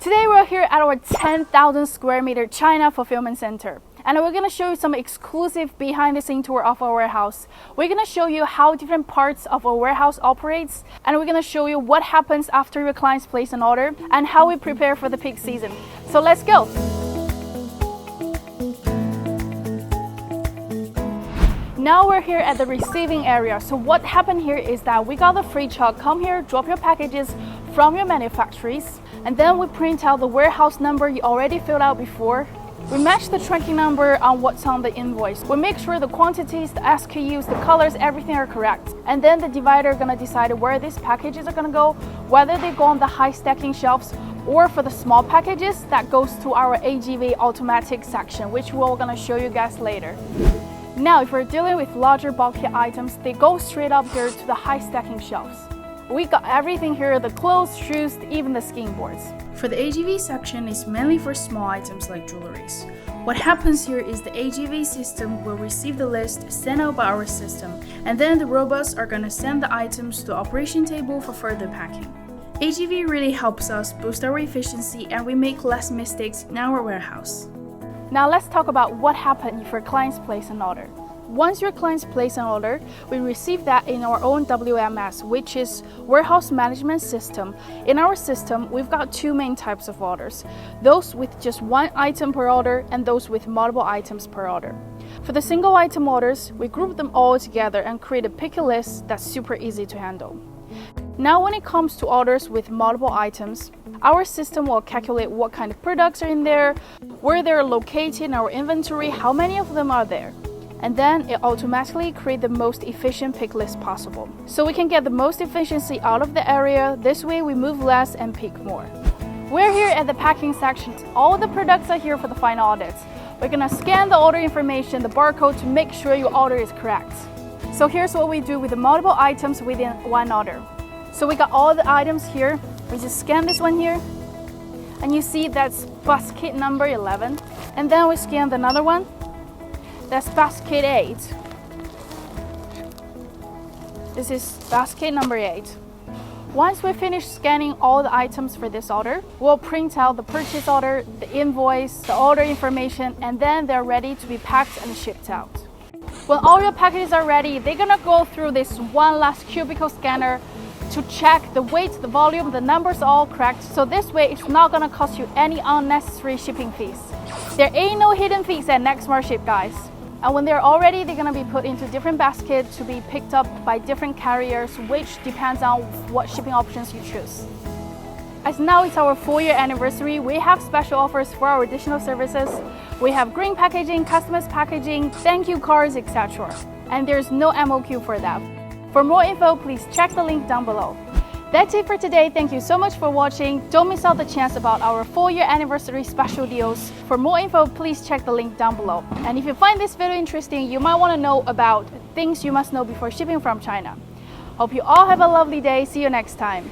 Today we're here at our 10,000 square meter China fulfillment center. And we're going to show you some exclusive behind the scene tour of our warehouse. We're going to show you how different parts of our warehouse operates, and we're going to show you what happens after your clients place an order and how we prepare for the peak season. So let's go. Now we're here at the receiving area. So what happened here is that we got the free truck come here, drop your packages from your manufacturers, and then we print out the warehouse number you already filled out before. We match the tracking number on what's on the invoice. We make sure the quantities, the SKUs, the colors, everything are correct. And then the divider is gonna decide where these packages are gonna go, whether they go on the high stacking shelves or for the small packages that goes to our AGV automatic section, which we're gonna show you guys later. Now, if we're dealing with larger bulky items, they go straight up here to the high stacking shelves. We got everything here, the clothes, shoes, even the skiing boards. For the AGV section, it's mainly for small items like jewelries. What happens here is the AGV system will receive the list sent out by our system, and then the robots are gonna send the items to the operation table for further packing. AGV really helps us boost our efficiency and we make less mistakes in our warehouse. Now let's talk about what happens if your clients place an order. Once your clients place an order, we receive that in our own WMS, which is Warehouse Management System. In our system, we've got two main types of orders, those with just one item per order and those with multiple items per order. For the single item orders, we group them all together and create a picky list that's super easy to handle. Now when it comes to orders with multiple items, our system will calculate what kind of products are in there, where they're located in our inventory, how many of them are there. And then it automatically creates the most efficient pick list possible. So we can get the most efficiency out of the area. This way we move less and pick more. We're here at the packing section. All the products are here for the final audit. We're gonna scan the order information, the barcode, to make sure your order is correct. So here's what we do with the multiple items within one order. So we got all the items here. We just scan this one here, and you see that's basket number 11. And then we scan another one. That's basket 8. This is basket number 8. Once we finish scanning all the items for this order, we'll print out the purchase order, the invoice, the order information, and then they're ready to be packed and shipped out. When all your packages are ready, they're gonna go through this one last cubicle scanner to check the weight, the volume, the numbers are all correct. So this way, it's not gonna cost you any unnecessary shipping fees. There ain't no hidden fees at NextSmartShip, guys. And when they're all ready, they're gonna be put into different baskets to be picked up by different carriers, which depends on what shipping options you choose. As now it's our 4-year anniversary, we have special offers for our additional services. We have green packaging, customized packaging, thank you cards, etc. And there's no MOQ for that. For more info, please check the link down below. That's it for today. Thank you so much for watching. Don't miss out the chance about our 4-year anniversary special deals. For more info, please check the link down below. And if you find this video interesting, you might want to know about things you must know before shipping from China. Hope you all have a lovely day. See you next time.